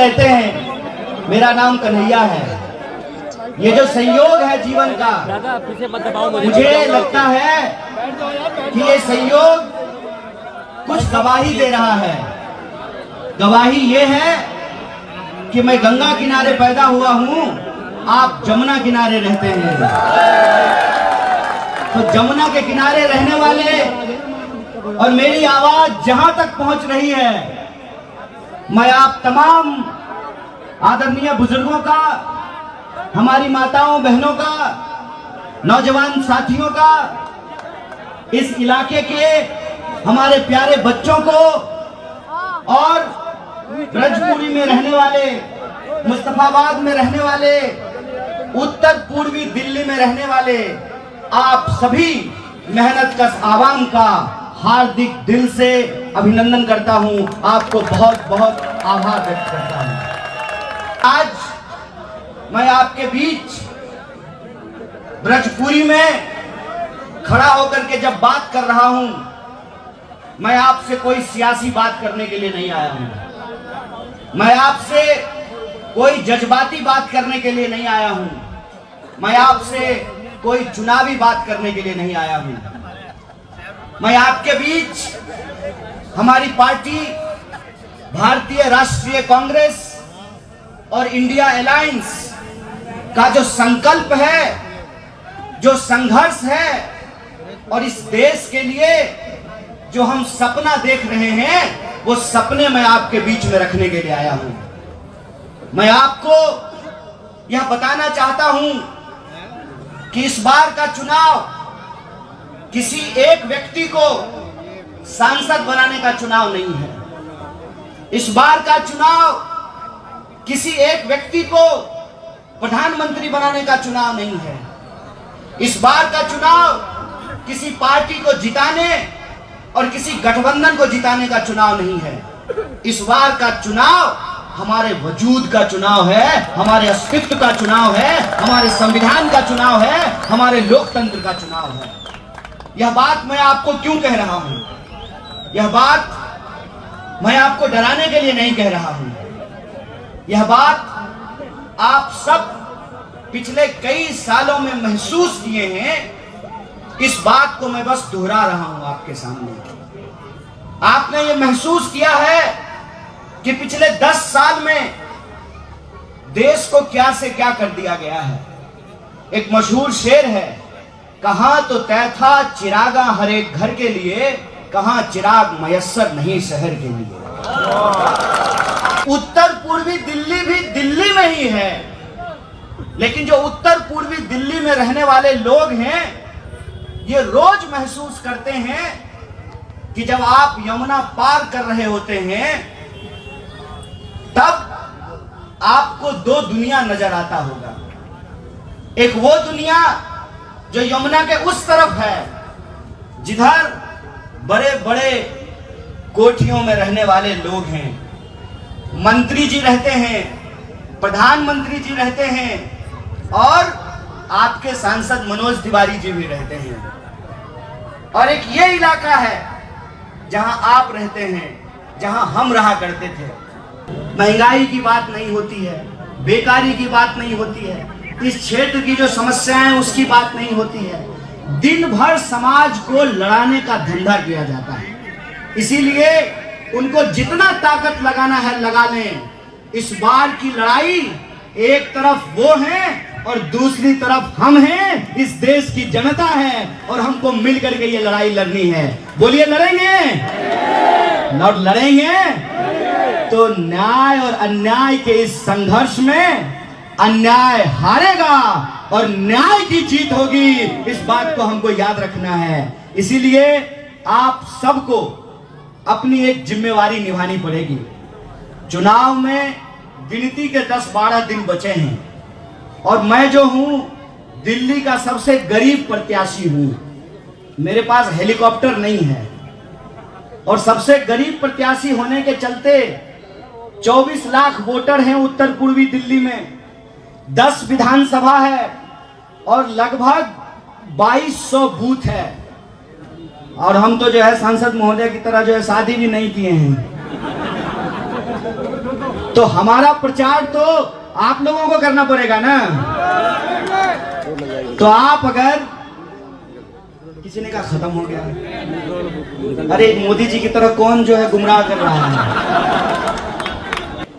रहते हैं। मेरा नाम कन्हैया है। ये जो संयोग है जीवन का, मुझे लगता है कि ये संयोग कुछ गवाही दे रहा है। गवाही ये है कि मैं गंगा किनारे पैदा हुआ हूं, आप जमुना किनारे रहते हैं। तो जमुना के किनारे रहने वाले और मेरी आवाज जहां तक पहुंच रही है, मैं आप तमाम आदरणीय बुजुर्गों का, हमारी माताओं बहनों का, नौजवान साथियों का, इस इलाके के हमारे प्यारे बच्चों को और ब्रजपुरी में रहने वाले, मुस्तफाबाद में रहने वाले, उत्तर पूर्वी दिल्ली में रहने वाले आप सभी मेहनत कश आवाम का हार्दिक दिल से अभिनंदन करता हूं। आपको बहुत बहुत आभार व्यक्त करता हूं। आज मैं आपके बीच ब्रजपुरी में खड़ा होकर के जब बात कर रहा हूं, मैं आपसे कोई सियासी बात करने के लिए नहीं आया हूं। मैं आपसे कोई जज्बाती बात करने के लिए नहीं आया हूं। मैं आपसे कोई चुनावी बात करने के लिए नहीं आया हूं। मैं आपके बीच हमारी पार्टी भारतीय राष्ट्रीय कांग्रेस और इंडिया अलायंस का जो संकल्प है, जो संघर्ष है और इस देश के लिए जो हम सपना देख रहे हैं, वो सपने मैं आपके बीच में रखने के लिए आया हूं। मैं आपको यह बताना चाहता हूं कि इस बार का चुनाव किसी एक व्यक्ति को सांसद बनाने का चुनाव नहीं है। इस बार का चुनाव किसी एक व्यक्ति को प्रधानमंत्री बनाने का चुनाव नहीं है। इस बार का चुनाव किसी पार्टी को जिताने और किसी गठबंधन को जिताने का चुनाव नहीं है। इस बार का चुनाव हमारे वजूद का चुनाव है, हमारे अस्तित्व का चुनाव है, हमारे संविधान का चुनाव है, हमारे लोकतंत्र का चुनाव है। यह बात मैं आपको क्यों कह रहा हूं? यह बात मैं आपको डराने के लिए नहीं कह रहा हूं। यह बात आप सब पिछले कई सालों में महसूस किए हैं। इस बात को मैं बस दोहरा रहा हूं आपके सामने। आपने ये महसूस किया है कि पिछले 10 साल में देश को क्या से क्या कर दिया गया है। एक मशहूर शेर है, कहां तो तय था चिरागा हर एक घर के लिए, कहां चिराग मयस्सर नहीं शहर के लिए। उत्तर पूर्वी दिल्ली भी दिल्ली में ही है, लेकिन जो उत्तर पूर्वी दिल्ली में रहने वाले लोग हैं, ये रोज महसूस करते हैं कि जब आप यमुना पार कर रहे होते हैं, तब आपको दो दुनिया नजर आता होगा। एक वो दुनिया जो यमुना के उस तरफ है, जिधर बड़े बड़े कोठियों में रहने वाले लोग हैं, मंत्री जी रहते हैं, प्रधानमंत्री जी रहते हैं और आपके सांसद मनोज तिवारी जी भी रहते हैं। और एक ये इलाका है जहां आप रहते हैं, जहां हम रहा करते थे। महंगाई की बात नहीं होती है, बेकारी की बात नहीं होती है, इस क्षेत्र की जो समस्याएं हैं उसकी बात नहीं होती है। दिन भर समाज को लड़ाने का धंधा किया जाता है। इसीलिए उनको जितना ताकत लगाना है लगा लें। इस बार की लड़ाई एक तरफ वो है और दूसरी तरफ हम हैं, इस देश की जनता है, और हमको मिलकर के ये लड़ाई लड़नी है। बोलिए, लड़ेंगे? लड़ेंगे तो न्याय और अन्याय के इस संघर्ष में अन्याय हारेगा और न्याय की जीत होगी। इस बात को हमको याद रखना है। इसीलिए आप सबको अपनी एक जिम्मेवारी निभानी पड़ेगी। चुनाव में गिनती के 10-12 दिन बचे हैं और मैं जो हूं दिल्ली का सबसे गरीब प्रत्याशी हूं। मेरे पास हेलीकॉप्टर नहीं है और सबसे गरीब प्रत्याशी होने के चलते 24 लाख वोटर हैं उत्तर पूर्वी दिल्ली में, 10 विधानसभा है और लगभग 2200 बूथ है। और हम तो जो है सांसद महोदय की तरह जो है शादी भी नहीं किए हैं। तो हमारा प्रचार तो आप लोगों को करना पड़ेगा ना। तो आप अगर किसी ने कहा खत्म हो गया, अरे मोदी जी की तरह कौन जो है गुमराह कर रहा है।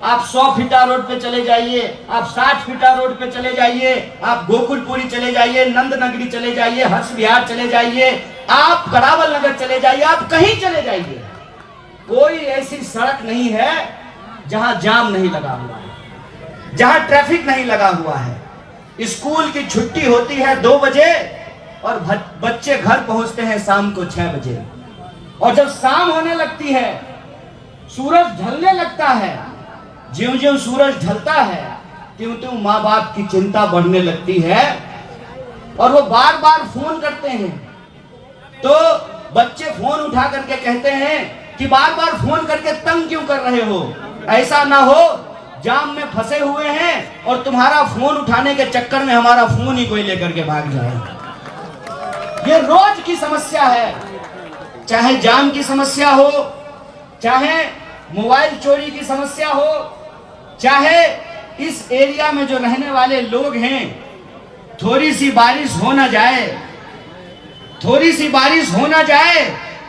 आप 100 फीटा रोड पे चले जाइए, आप 60 फीटा रोड पे चले जाइए, आप गोकुलपुरी चले जाइए, नंद नगरी चले जाइए, हर्ष विहार चले जाइए, आप करावल नगर चले जाइए, आप कहीं चले जाइए, कोई ऐसी सड़क नहीं है जहां जाम नहीं लगा हुआ है, जहां ट्रैफिक नहीं लगा हुआ है। स्कूल की छुट्टी होती है 2 बजे और बच्चे घर पहुंचते हैं शाम को 6 बजे। और जब शाम होने लगती है, सूरज ढलने लगता है, ज्यों ज्यों सूरज ढलता है त्यों त्यों माँ बाप की चिंता बढ़ने लगती है और वो बार बार फोन करते हैं। तो बच्चे फोन उठा करके कहते हैं कि बार बार फोन करके तंग क्यों कर रहे हो, ऐसा ना हो जाम में फंसे हुए हैं और तुम्हारा फोन उठाने के चक्कर में हमारा फोन ही कोई लेकर के भाग जाए। ये रोज की समस्या है, चाहे जाम की समस्या हो, चाहे मोबाइल चोरी की समस्या हो, चाहे इस एरिया में जो रहने वाले लोग हैं, थोड़ी सी बारिश हो ना जाए, थोड़ी सी बारिश हो ना जाए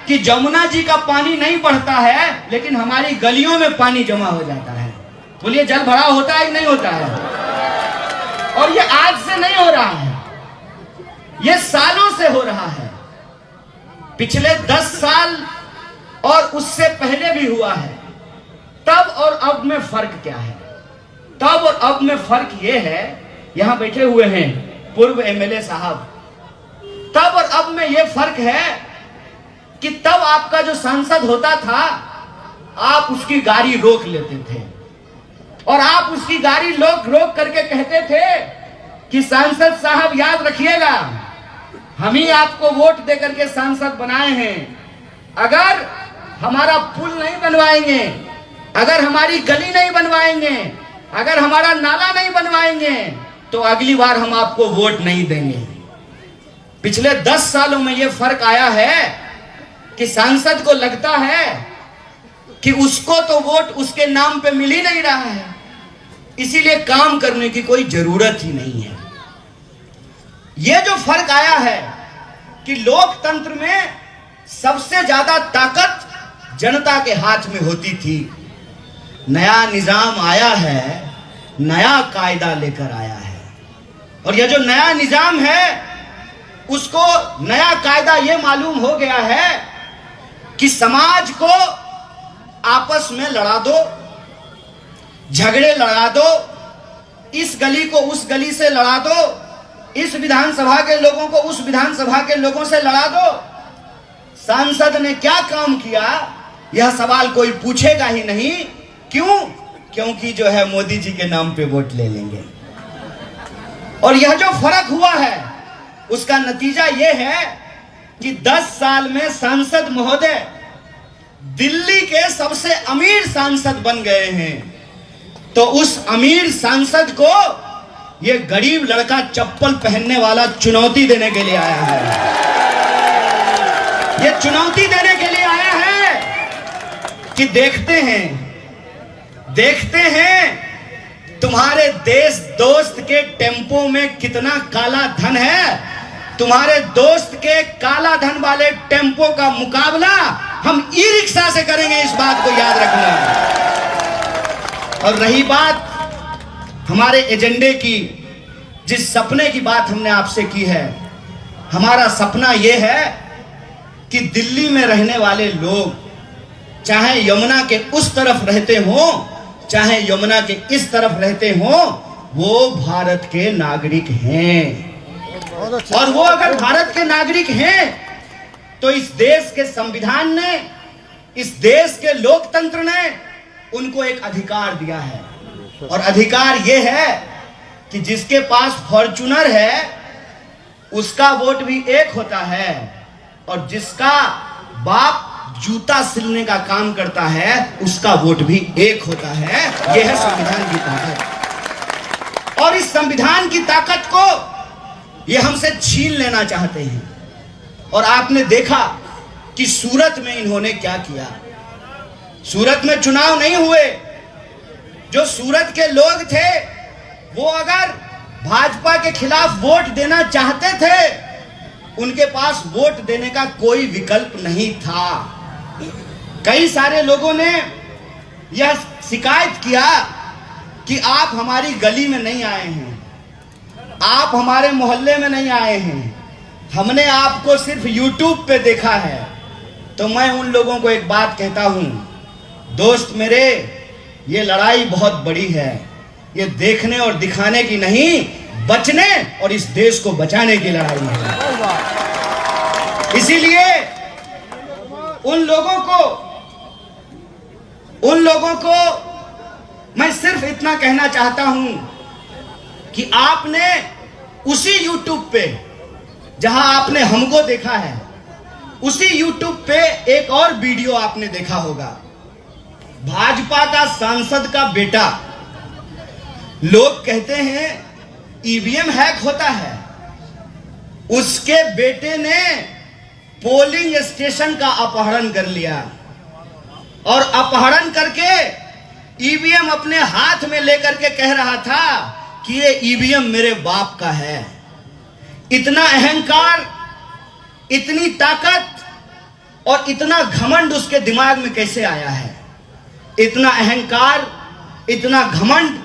कि जमुना जी का पानी नहीं बढ़ता है लेकिन हमारी गलियों में पानी जमा हो जाता है। बोलिए जल भराव होता है कि नहीं होता है? और ये आज से नहीं हो रहा है, ये सालों से हो रहा है। पिछले 10 साल और उससे पहले भी हुआ है। तब और अब में फर्क क्या है? तब और अब में फर्क ये है, यहां बैठे हुए हैं पूर्व एमएलए साहब, तब और अब में ये फर्क है कि तब आपका जो सांसद होता था आप उसकी गाड़ी रोक लेते थे और आप उसकी गाड़ी रोक करके कहते थे कि सांसद साहब याद रखिएगा हम ही आपको वोट दे करके सांसद बनाए हैं, अगर हमारा पुल नहीं बनवाएंगे, अगर हमारी गली नहीं बनवाएंगे, अगर हमारा नाला नहीं बनवाएंगे तो अगली बार हम आपको वोट नहीं देंगे। पिछले 10 सालों में यह फर्क आया है कि सांसद को लगता है कि उसको तो वोट उसके नाम पे मिल ही नहीं रहा है, इसीलिए काम करने की कोई जरूरत ही नहीं है। यह जो फर्क आया है कि लोकतंत्र में सबसे ज्यादा ताकत जनता के हाथ में होती थी। नया निजाम आया है, नया कायदा लेकर आया है और यह जो नया निजाम है उसको नया कायदा यह मालूम हो गया है कि समाज को आपस में लड़ा दो, झगड़े लड़ा दो, इस गली को उस गली से लड़ा दो, इस विधानसभा के लोगों को उस विधानसभा के लोगों से लड़ा दो। सांसद ने क्या काम किया यह सवाल कोई पूछेगा ही नहीं। क्यों? क्योंकि जो है मोदी जी के नाम पे वोट ले लेंगे। और यह जो फर्क हुआ है उसका नतीजा यह है कि 10 साल में सांसद महोदय दिल्ली के सबसे अमीर सांसद बन गए हैं। तो उस अमीर सांसद को यह गरीब लड़का चप्पल पहनने वाला चुनौती देने के लिए आया है। यह चुनौती देने के लिए आया है कि देखते हैं तुम्हारे देश दोस्त के टेम्पो में कितना काला धन है। तुम्हारे दोस्त के काला धन वाले टेम्पो का मुकाबला हम ई रिक्शा से करेंगे, इस बात को याद रखना। और रही बात हमारे एजेंडे की, जिस सपने की बात हमने आपसे की है, हमारा सपना यह है कि दिल्ली में रहने वाले लोग चाहे यमुना के उस तरफ रहते हो चाहे यमुना के इस तरफ रहते हो, वो भारत के नागरिक हैं। और वो अगर भारत के नागरिक हैं तो इस देश के संविधान ने, इस देश के लोकतंत्र ने उनको एक अधिकार दिया है। और अधिकार यह है कि जिसके पास फॉर्च्यूनर है उसका वोट भी एक होता है और जिसका बाप जूता सिलने का काम करता है उसका वोट भी एक होता है। यह है संविधान की ताकत। और इस संविधान की ताकत को ये हमसे छीन लेना चाहते हैं। और आपने देखा कि सूरत में इन्होंने क्या किया। सूरत में चुनाव नहीं हुए, जो सूरत के लोग थे वो अगर भाजपा के खिलाफ वोट देना चाहते थे, उनके पास वोट देने का कोई विकल्प नहीं था। कई सारे लोगों ने यह शिकायत किया कि आप हमारी गली में नहीं आए हैं, आप हमारे मोहल्ले में नहीं आए हैं, हमने आपको सिर्फ YouTube पे देखा है। तो मैं उन लोगों को एक बात कहता हूं, दोस्त मेरे, ये लड़ाई बहुत बड़ी है। ये देखने और दिखाने की नहीं, बचने और इस देश को बचाने की लड़ाई है। इसीलिए उन लोगों को मैं सिर्फ इतना कहना चाहता हूं कि आपने उसी YouTube पे जहां आपने हमको देखा है, उसी YouTube पे एक और वीडियो आपने देखा होगा। भाजपा का सांसद का बेटा, लोग कहते हैं ईवीएम हैक होता है, उसके बेटे ने पोलिंग स्टेशन का अपहरण कर लिया और अपहरण करके ईवीएम अपने हाथ में लेकर के कह रहा था कि ये ईवीएम मेरे बाप का है। इतना अहंकार, इतनी ताकत और इतना घमंड उसके दिमाग में कैसे आया है? इतना अहंकार, इतना घमंड,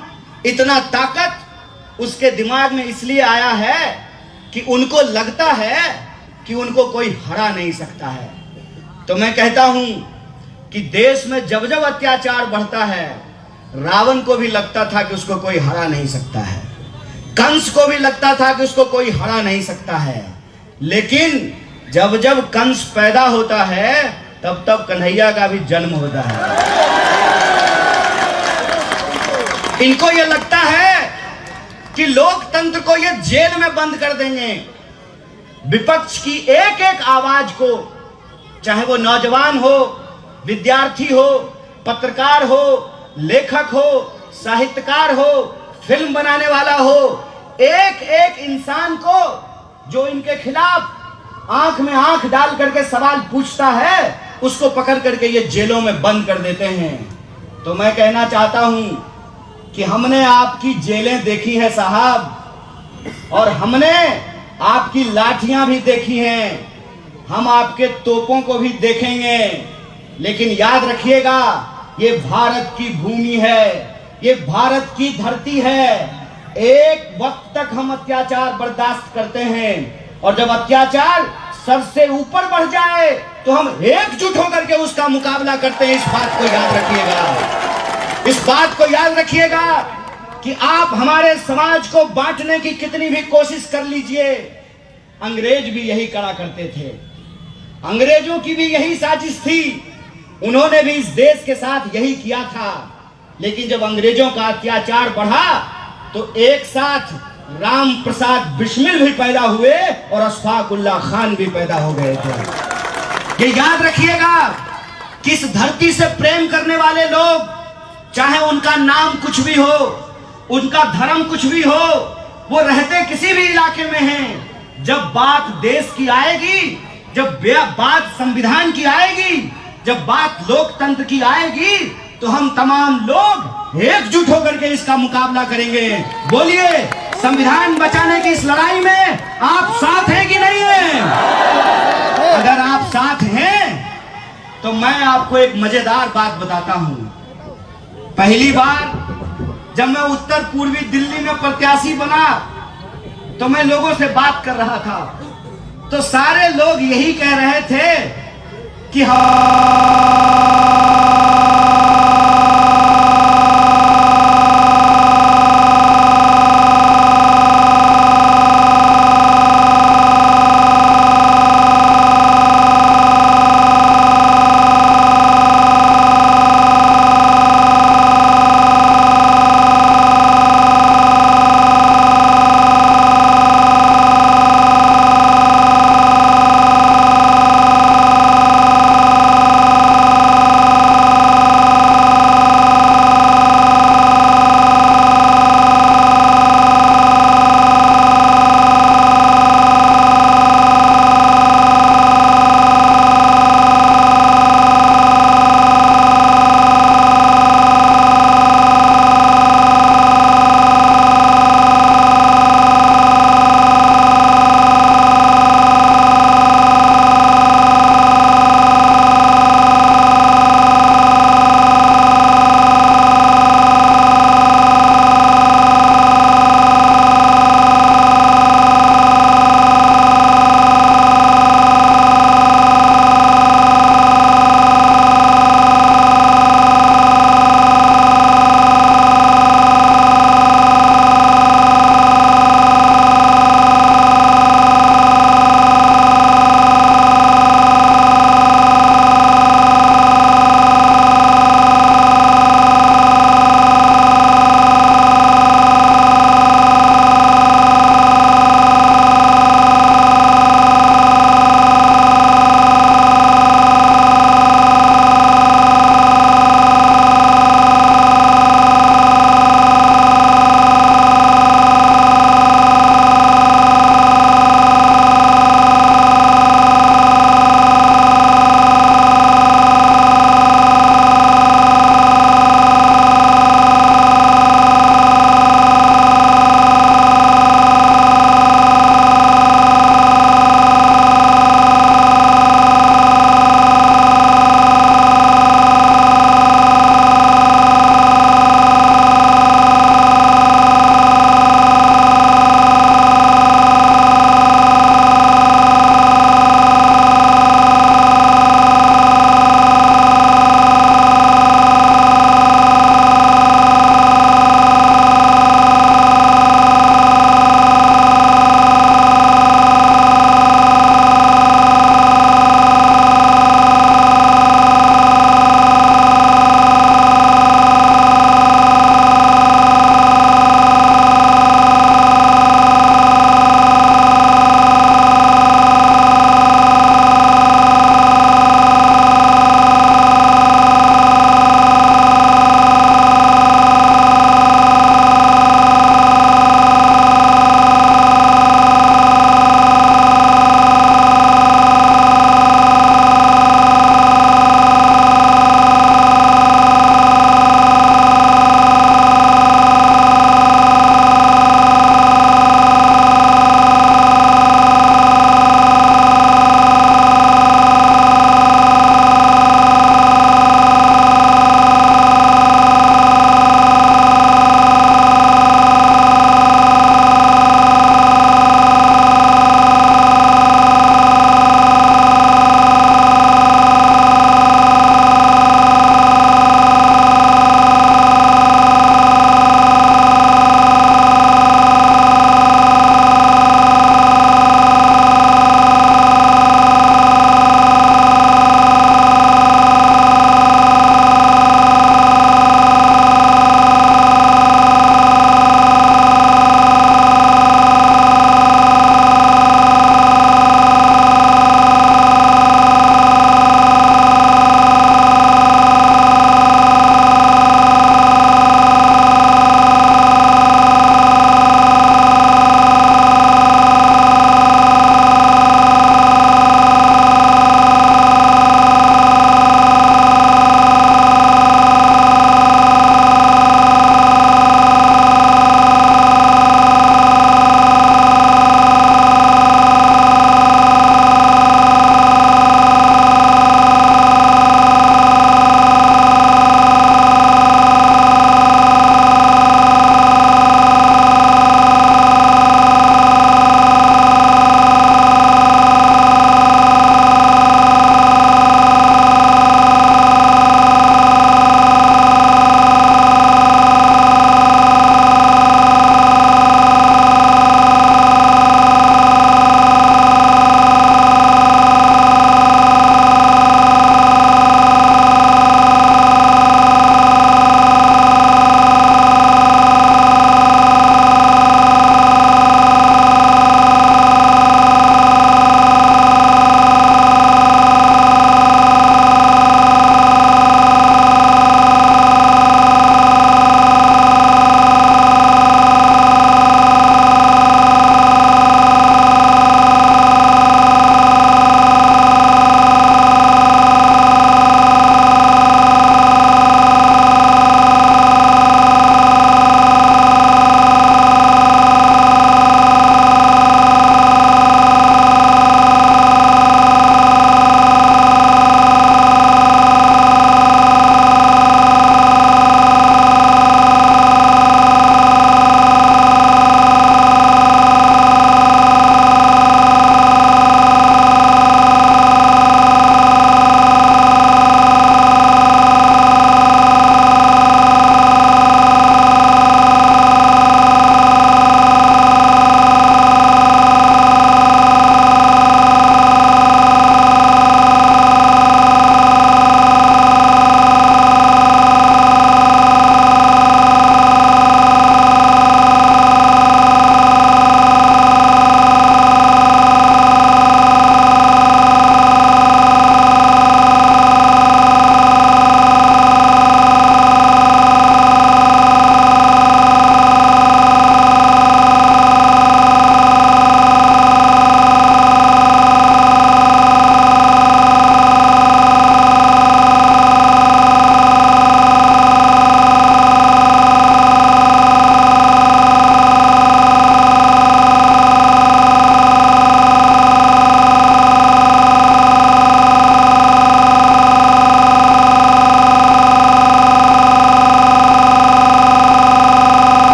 इतना ताकत उसके दिमाग में इसलिए आया है कि उनको लगता है कि उनको कोई हरा नहीं सकता है। तो मैं कहता हूं कि देश में जब जब अत्याचार बढ़ता है, रावण को भी लगता था कि उसको कोई हरा नहीं सकता है, कंस को भी लगता था कि उसको कोई हरा नहीं सकता है। लेकिन जब जब कंस पैदा होता है, तब तब कन्हैया का भी जन्म होता है। इनको यह लगता है कि लोकतंत्र को ये जेल में बंद कर देंगे। विपक्ष की एक एक आवाज को, चाहे वो नौजवान हो, विद्यार्थी हो, पत्रकार हो, लेखक हो, साहित्यकार हो, फिल्म बनाने वाला हो, एक एक इंसान को जो इनके खिलाफ आंख में आंख डाल करके सवाल पूछता है, उसको पकड़ करके ये जेलों में बंद कर देते हैं। तो मैं कहना चाहता हूं कि हमने आपकी जेलें देखी है साहब, और हमने आपकी लाठियां भी देखी हैं, हम आपके तोपों को भी देखेंगे। लेकिन याद रखिएगा, ये भारत की भूमि है, ये भारत की धरती है। एक वक्त तक हम अत्याचार बर्दाश्त करते हैं, और जब अत्याचार सर से ऊपर बढ़ जाए तो हम एकजुट होकर के उसका मुकाबला करते हैं। इस बात को याद रखिएगा, इस बात को याद रखिएगा कि आप हमारे समाज को बांटने की कितनी भी कोशिश कर लीजिए, अंग्रेज भी यही करा करते थे, अंग्रेजों की भी यही साजिश थी, उन्होंने भी इस देश के साथ यही किया था। लेकिन जब अंग्रेजों का अत्याचार बढ़ा तो एक साथ राम प्रसाद बिस्मिल भी पैदा हुए और अशफाक उल्लाह खान भी पैदा हो गए थे। ये याद रखिएगा कि इस धरती से प्रेम करने वाले लोग, चाहे उनका नाम कुछ भी हो, उनका धर्म कुछ भी हो, वो रहते किसी भी इलाके में हैं, जब बात देश की आएगी, जब बात संविधान की आएगी, जब बात लोकतंत्र की आएगी, तो हम तमाम लोग एकजुट होकर के इसका मुकाबला करेंगे। बोलिए, संविधान बचाने की इस लड़ाई में आप साथ हैं कि नहीं हैं? अगर आप साथ हैं तो मैं आपको एक मजेदार बात बताता हूं। पहली बार जब मैं उत्तर पूर्वी दिल्ली में प्रत्याशी बना तो मैं लोगों से बात कर रहा था, तो सारे लोग यही कह रहे थे कि हम आपको वोट देंगे, हम आपको वोट देंगे, हम आपको वोट देंगे। लेकिन जब मैं उनसे बात करने लगा तो वो लोग कहने लगे कि हम आपको वोट नहीं देंगे, हम आपको वोट नहीं देंगे। तो सारे लोग यही कह रहे थे कि